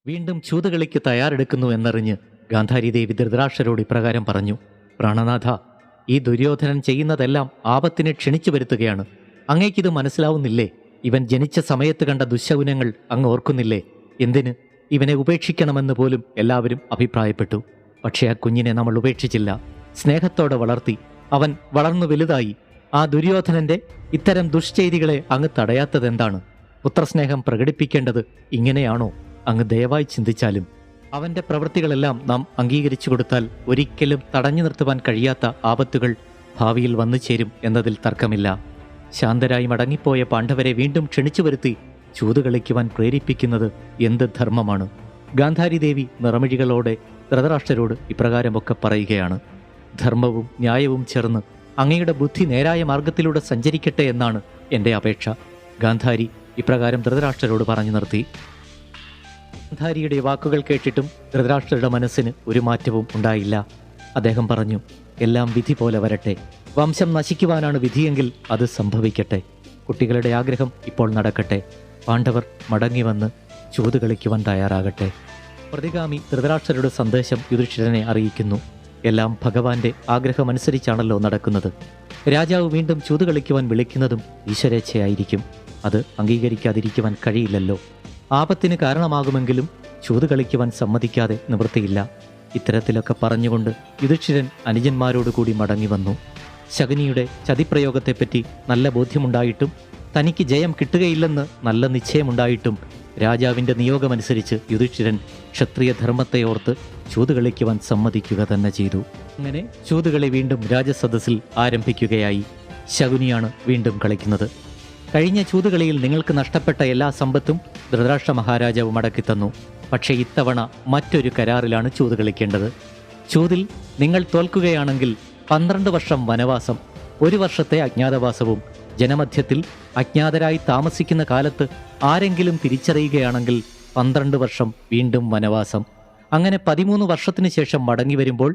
വീണ്ടും ചൂതുകളിക്ക് തയ്യാറെടുക്കുന്നു എന്നറിഞ്ഞ് ഗാന്ധാരിദേവി ധൃതരാഷ്ട്രരോട് ഇപ്രകാരം പറഞ്ഞു. പ്രാണനാഥ, ഈ ദുര്യോധനൻ ചെയ്യുന്നതെല്ലാം ആപത്തിനെ ക്ഷണിച്ചു വരുത്തുകയാണ്. അങ്ങേക്കിത് മനസ്സിലാവുന്നില്ലേ? ഇവൻ ജനിച്ച സമയത്ത് കണ്ട ദുശ്ശകുനങ്ങൾ അങ്ങ് ഓർക്കുന്നില്ലേ? എന്തിന് ഇവനെ ഉപേക്ഷിക്കണമെന്ന് പോലും എല്ലാവരും അഭിപ്രായപ്പെട്ടു. പക്ഷേ ആ കുഞ്ഞിനെ നമ്മൾ ഉപേക്ഷിച്ചില്ല. സ്നേഹത്തോടെ വളർത്തി. അവൻ വളർന്നു വലുതായി. ആ ദുര്യോധനന്റെ ഇത്തരം ദുഷ്ചെയ്തികളെ അങ്ങ് തടയാത്തതെന്താണ്? പുത്രസ്നേഹം പ്രകടിപ്പിക്കേണ്ടത് ഇങ്ങനെയാണോ? അങ്ങ് ദയവായി ചിന്തിച്ചാലും. അവന്റെ പ്രവൃത്തികളെല്ലാം നാം അംഗീകരിച്ചു കൊടുത്താൽ ഒരിക്കലും തടഞ്ഞു നിർത്തുവാൻ കഴിയാത്ത ആപത്തുകൾ ഭാവിയിൽ വന്നു ചേരും എന്നതിൽ തർക്കമില്ല. ശാന്തരായി മടങ്ങിപ്പോയ പാണ്ഡവരെ വീണ്ടും ക്ഷണിച്ചു വരുത്തി ചൂതുകളിക്കുവാൻ പ്രേരിപ്പിക്കുന്നത് എന്ത് ധർമ്മമാണ്? ഗാന്ധാരിദേവി നിറമിഴികളോടെ ധൃതരാഷ്ട്രരോട് ഇപ്രകാരമൊക്കെ പറയുകയാണ്. ധർമ്മവും ന്യായവും ചേർന്ന് അങ്ങയുടെ ബുദ്ധി നേരായ മാർഗത്തിലൂടെ സഞ്ചരിക്കട്ടെ എന്നാണ് എൻ്റെ അപേക്ഷ. ഗാന്ധാരി ഇപ്രകാരം ധൃതരാഷ്ട്രരോട് പറഞ്ഞു നിർത്തി. ഗാന്ധാരിയുടെ വാക്കുകൾ കേട്ടിട്ടും ധൃതരാഷ്ട്രരുടെ മനസ്സിന് ഒരു മാറ്റവും ഉണ്ടായില്ല. അദ്ദേഹം പറഞ്ഞു, എല്ലാം വിധി പോലെ വരട്ടെ. വംശം നശിക്കുവാനാണ് വിധിയെങ്കിൽ അത് സംഭവിക്കട്ടെ. കുട്ടികളുടെ ആഗ്രഹം ഇപ്പോൾ നടക്കട്ടെ. പാണ്ഡവർ മടങ്ങി വന്ന് ചൂത് കളിക്കുവാൻ തയ്യാറാകട്ടെ. പ്രതിഗാമി ധൃതരാഷ്ട്രരുടെ സന്ദേശം യുധിഷ്ഠിരനെ അറിയിക്കുന്നു. എല്ലാം ഭഗവാന്റെ ആഗ്രഹമനുസരിച്ചാണല്ലോ നടക്കുന്നത്. രാജാവ് വീണ്ടും ചൂത് കളിക്കുവാൻ വിളിക്കുന്നതും ഈശ്വരേച്ഛയായിരിക്കും. അത് അംഗീകരിക്കാതിരിക്കുവാൻ കഴിയില്ലല്ലോ. ആപത്തിന് കാരണമാകുമെങ്കിലും ചൂത് കളിക്കുവാൻ സമ്മതിക്കാതെ നിവൃത്തിയില്ല. ഇത്തരത്തിലൊക്കെ പറഞ്ഞുകൊണ്ട് യുധിഷ്ഠിരൻ അനുജന്മാരോടുകൂടി മടങ്ങി വന്നു. ശകുനിയുടെ ചതിപ്രയോഗത്തെപ്പറ്റി നല്ല ബോധ്യമുണ്ടായിട്ടും തനിക്ക് ജയം കിട്ടുകയില്ലെന്ന് നല്ല നിശ്ചയമുണ്ടായിട്ടും രാജാവിൻ്റെ നിയോഗമനുസരിച്ച് യുധിഷ്ഠിരൻ ക്ഷത്രിയ ധർമ്മത്തെ ഓർത്ത് ചൂതുകളിക്കുവാൻ സമ്മതിക്കുക തന്നെ ചെയ്തു. അങ്ങനെ ചൂതുകളി വീണ്ടും രാജസദസ്സിൽ ആരംഭിക്കുകയായി. ശകുനിയാണ് വീണ്ടും കളിക്കുന്നത്. കഴിഞ്ഞ ചൂതുകളിയിൽ നിങ്ങൾക്ക് നഷ്ടപ്പെട്ട എല്ലാ സമ്പത്തും ധൃതരാഷ്ട്ര മഹാരാജാവ് മടക്കിത്തന്നു. പക്ഷേ ഇത്തവണ മറ്റൊരു കരാറിലാണ് ചൂത് കളിക്കേണ്ടത്. ചൂതിൽ നിങ്ങൾ തോൽക്കുകയാണെങ്കിൽ 12 വർഷം വനവാസം, 1 വർഷത്തെ അജ്ഞാതവാസവും, ജനമധ്യത്തിൽ അജ്ഞാതരായി താമസിക്കുന്ന കാലത്ത് ആരെങ്കിലും തിരിച്ചറിയുകയാണെങ്കിൽ 12 വർഷം വീണ്ടും വനവാസം. അങ്ങനെ 13 വർഷത്തിനു ശേഷം മടങ്ങി വരുമ്പോൾ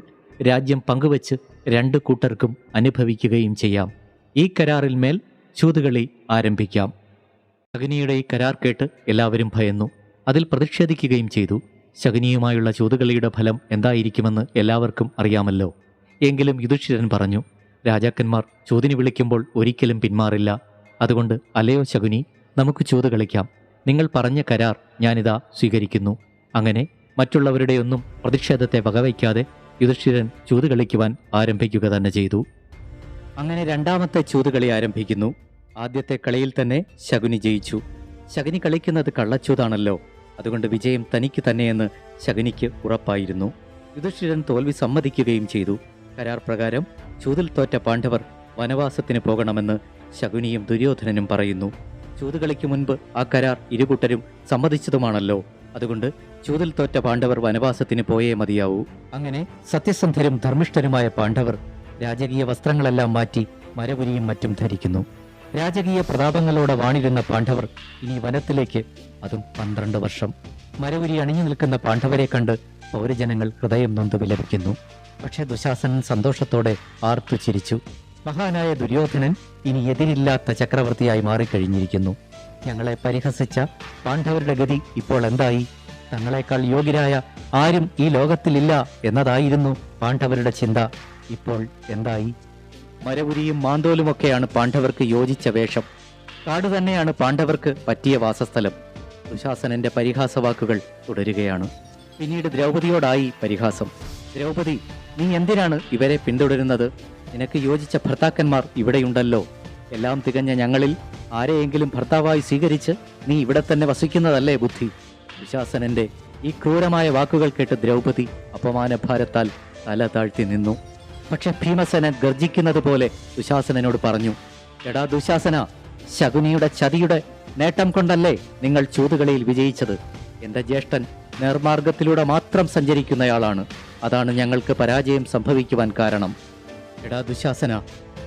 രാജ്യം പങ്കുവച്ച് 2 കൂട്ടർക്കും അനുഭവിക്കുകയും ചെയ്യാം. ഈ കരാറിൽ മേൽ ചൂതുകളി ആരംഭിക്കാം. ശകുനിയുടെ ഈ കരാർ കേട്ട് എല്ലാവരും ഭയന്നു. അതിൽ പ്രതിഷേധിക്കുകയും ചെയ്തു. ശകുനിയുമായുള്ള ചൂതുകളിയുടെ ഫലം എന്തായിരിക്കുമെന്ന് എല്ലാവർക്കും അറിയാമല്ലോ. എങ്കിലും യുധിഷ്ഠിരൻ പറഞ്ഞു, രാജാക്കന്മാർ ചൂതിന് വിളിക്കുമ്പോൾ ഒരിക്കലും പിന്മാറില്ല. അതുകൊണ്ട് അലയോ ശകുനി, നമുക്ക് ചൂത് കളിക്കാം. നിങ്ങൾ പറഞ്ഞ കരാർ ഞാനിതാ സ്വീകരിക്കുന്നു. അങ്ങനെ മറ്റുള്ളവരുടെ ഒന്നും പ്രതിഷേധത്തെ വകവയ്ക്കാതെ യുധിഷ്ഠിരൻ ചൂത് കളിക്കുവാൻ ആരംഭിക്കുക തന്നെ ചെയ്തു. അങ്ങനെ രണ്ടാമത്തെ ചൂതുകളി ആരംഭിക്കുന്നു. ആദ്യത്തെ കളിയിൽ തന്നെ ശകുനി ജയിച്ചു. ശകുനി കളിക്കുന്നത് കള്ളച്ചൂതാണല്ലോ. അതുകൊണ്ട് വിജയം തനിക്ക് തന്നെയെന്ന് ശകുനിക്ക് ഉറപ്പായിരുന്നു. യുധിഷ്ഠിരൻ തോൽവി സമ്മതിക്കുകയും ചെയ്തു. കരാർ പ്രകാരം ചൂതിൽ തോറ്റ പാണ്ഡവർ വനവാസത്തിന് പോകണമെന്ന് ശകുനിയും ദുര്യോധനനും പറയുന്നു. ചൂതുകളിക്ക് മുൻപ് ആ കരാർ ഇരുകൂട്ടരും സമ്മതിച്ചതുമാണല്ലോ. അതുകൊണ്ട് ചൂതിൽ തോറ്റ പാണ്ഡവർ വനവാസത്തിന് പോയേ മതിയാവൂ. അങ്ങനെ സത്യസന്ധരും ധർമ്മിഷ്ഠരുമായ പാണ്ഡവർ രാജകീയ വസ്ത്രങ്ങളെല്ലാം മാറ്റി മരപുരിയും മറ്റും ധരിക്കുന്നു. രാജകീയ പ്രതാപങ്ങളോടെ വാണിരുന്ന പാണ്ഡവർ ഇനി വനത്തിലേക്ക്, അതും 12 വർഷം. മരപുരി അണിഞ്ഞു നിൽക്കുന്ന പാണ്ഡവരെ കണ്ട് പൗരജനങ്ങൾ ഹൃദയം നൊന്ത് വിലപിക്കുന്നു. പക്ഷേ ദുശാസനൻ സന്തോഷത്തോടെ ആർത്തു ചിരിച്ചു. മഹാനായ ദുര്യോധനൻ ഇനി എതിരില്ലാത്ത ചക്രവർത്തിയായി മാറിക്കഴിഞ്ഞിരിക്കുന്നു. ഞങ്ങളെ പരിഹസിച്ച പാണ്ഡവരുടെ ഗതി ഇപ്പോൾ എന്തായി? തങ്ങളെക്കാൾ യോഗ്യരായ ആരും ഈ ലോകത്തിലില്ല എന്നതായിരുന്നു പാണ്ഡവരുടെ ചിന്ത. ഇപ്പോൾ എന്തായി? മരപുരിയും മാന്തോലുമൊക്കെയാണ് പാണ്ഡവർക്ക് യോജിച്ച വേഷം. കാട് തന്നെയാണ് പാണ്ഡവർക്ക് പറ്റിയ വാസസ്ഥലം. ദുശാസനന്റെ പരിഹാസവാക്കുകൾ തുടരുകയാണ്. പിന്നീട് ദ്രൗപദിയോടായി പരിഹാസം. ദ്രൗപദി, നീ എന്തിനാണ് ഇവരെ പിന്തുടരുന്നത്? നിനക്ക് യോജിച്ച ഭർത്താക്കന്മാർ ഇവിടെയുണ്ടല്ലോ. എല്ലാം തികഞ്ഞ ഞങ്ങളിൽ ആരെയെങ്കിലും ഭർത്താവായി സ്വീകരിച്ച് നീ ഇവിടെ തന്നെ വസിക്കുന്നതല്ലേ ബുദ്ധി? ദുശാസനന്റെ ഈ ക്രൂരമായ വാക്കുകൾ കേട്ട് ദ്രൗപദി അപമാനഭാരത്താൽ തല താഴ്ത്തി നിന്നു. പക്ഷെ ഭീമസേനൻ ഗർജിക്കുന്നത് പോലെ ദുശാസനനോട് പറഞ്ഞു, എടാ ദുശാസന, ശകുനിയുടെ ചതിയുടെ നേട്ടം കൊണ്ടല്ലേ നിങ്ങൾ ചൂതുകളിയിൽ വിജയിച്ചത്? എന്റെ ജ്യേഷ്ഠൻ നേർമാർഗത്തിലൂടെ മാത്രം സഞ്ചരിക്കുന്നയാളാണ്. അതാണ് ഞങ്ങൾക്ക് പരാജയം സംഭവിക്കുവാൻ കാരണം. എടാ ദുശാസന,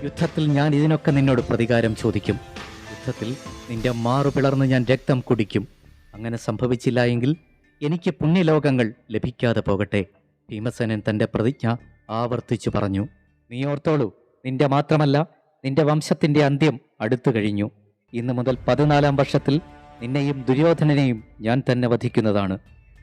യുദ്ധത്തിൽ ഞാൻ ഇതിനൊക്കെ നിന്നോട് പ്രതികാരം ചോദിക്കും. യുദ്ധത്തിൽ നിന്റെ മാറു പിളർന്ന് ഞാൻ രക്തം കുടിക്കും. അങ്ങനെ സംഭവിച്ചില്ല എങ്കിൽ എനിക്ക് പുണ്യലോകങ്ങൾ ലഭിക്കാതെ പോകട്ടെ. ഭീമസേനൻ തന്റെ പ്രതിജ്ഞ ആവർത്തിച്ചു പറഞ്ഞു. നീ ഓർത്തോളൂ, നിന്റെ മാത്രമല്ല നിന്റെ വംശത്തിന്റെ അന്ത്യം അടുത്തു കഴിഞ്ഞു. ഇന്നു മുതൽ 14 വർഷത്തിൽ നിന്നെയും ദുര്യോധനനെയും ഞാൻ തന്നെ വധിക്കുന്നതാണ്.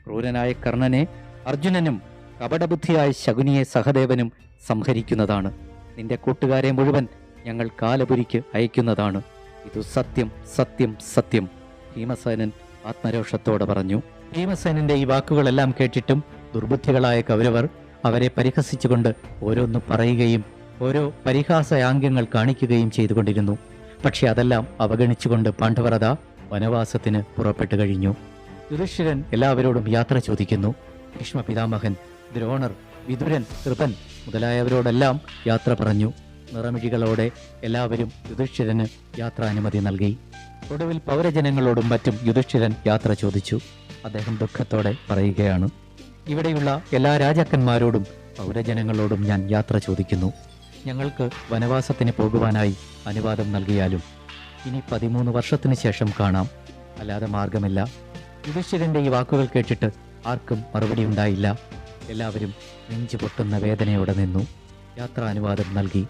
ക്രൂരനായ കർണനെ അർജുനനും കപടബുദ്ധിയായ ശകുനിയെ സഹദേവനും സംഹരിക്കുന്നതാണ്. നിന്റെ കൂട്ടുകാരെ മുഴുവൻ ഞങ്ങൾ കാലപുരിക്ക് അയക്കുന്നതാണ്. ഇതു സത്യം, സത്യം, സത്യം, ഭീമസേനൻ ആത്മരോഷത്തോടെ പറഞ്ഞു. ഭീമസേനന്റെ ഈ വാക്കുകളെല്ലാം കേട്ടിട്ടും ദുർബുദ്ധികളായ കൗരവർ അവരെ പരിഹസിച്ചുകൊണ്ട് ഓരോന്ന് പറയുകയും ഓരോ പരിഹാസയാംഗ്യങ്ങൾ കാണിക്കുകയും ചെയ്തുകൊണ്ടിരുന്നു. പക്ഷെ അതെല്ലാം അവഗണിച്ചുകൊണ്ട് പാണ്ഡവർ അതാ വനവാസത്തിന് പുറപ്പെട്ടു കഴിഞ്ഞു. യുധിഷ്ഠിരൻ എല്ലാവരോടും യാത്ര ചോദിക്കുന്നു. ഭീഷ്മ പിതാമഹൻ, ദ്രോണർ, വിതുരൻ, കൃപൻ മുതലായവരോടെല്ലാം യാത്ര പറഞ്ഞു. നിറമിഴികളോടെ എല്ലാവരും യുധിഷ്ഠിരന് യാത്രാനുമതി നൽകി. ഒടുവിൽ പൗരജനങ്ങളോടും മറ്റും യുധിഷ്ഠിരൻ യാത്ര ചോദിച്ചു. അദ്ദേഹം ദുഃഖത്തോടെ പറയുകയാണ്, ഇവിടെയുള്ള എല്ലാ രാജാക്കന്മാരോടും പൗരജനങ്ങളോടും ഞാൻ യാത്ര ചോദിക്കുന്നു. ഞങ്ങൾക്ക് വനവാസത്തിന് പോകുവാനായി അനുവാദം നൽകിയാലും ഇനി 13 വർഷത്തിന് ശേഷം കാണാം, അല്ലാതെ മാർഗമില്ല. യുധിഷ്ഠിരന്റെ ഈ വാക്കുകൾ കേട്ടിട്ട് ആർക്കും മറുപടി ഉണ്ടായില്ല. എല്ലാവരും നെഞ്ചു പൊട്ടുന്ന വേദനയോടെ നിന്നു. യാത്രാനുവാദം നൽകി.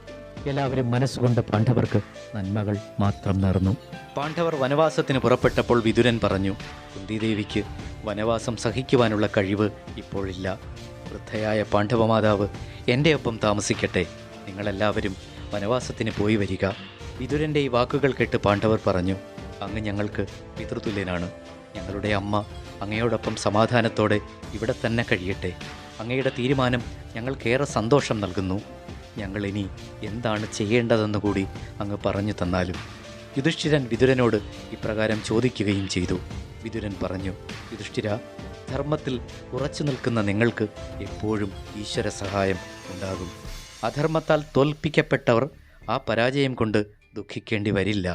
എല്ലാവരും മനസ്സുകൊണ്ട് പാണ്ഡവർക്ക് നന്മകൾ മാത്രം നേർന്നു. പാണ്ഡവർ വനവാസത്തിന് പുറപ്പെട്ടപ്പോൾ വിതുരൻ പറഞ്ഞു, കുന്തിദേവിക്ക് വനവാസം സഹിക്കുവാനുള്ള കഴിവ് ഇപ്പോഴില്ല. വൃദ്ധയായ പാണ്ഡവമാതാവ് എൻ്റെ ഒപ്പം താമസിക്കട്ടെ. നിങ്ങളെല്ലാവരും വനവാസത്തിന് പോയി വരിക. വിതുരൻ്റെ ഈ വാക്കുകൾ കേട്ട് പാണ്ഡവർ പറഞ്ഞു, അങ്ങ് ഞങ്ങൾക്ക് പിതൃതുല്യനാണ്. ഞങ്ങളുടെ അമ്മ അങ്ങയോടൊപ്പം സമാധാനത്തോടെ ഇവിടെ തന്നെ കഴിയട്ടെ. അങ്ങയുടെ തീരുമാനം ഞങ്ങൾക്കേറെ സന്തോഷം നൽകുന്നു. ഞങ്ങളിനി എന്താണ് ചെയ്യേണ്ടതെന്ന് കൂടി അങ്ങ് പറഞ്ഞു തന്നാലും. യുധിഷ്ഠിരൻ വിതുരനോട് ഇപ്രകാരം ചോദിക്കുകയും ചെയ്തു. വിതുരൻ പറഞ്ഞു, യുധിഷ്ഠിര, ധർമ്മത്തിൽ ഉറച്ചു നിൽക്കുന്ന നിങ്ങൾക്ക് എപ്പോഴും ഈശ്വര സഹായം ഉണ്ടാകും. അധർമ്മത്താൽ തോൽപ്പിക്കപ്പെട്ടവർ ആ പരാജയം കൊണ്ട് ദുഃഖിക്കേണ്ടി വരില്ല.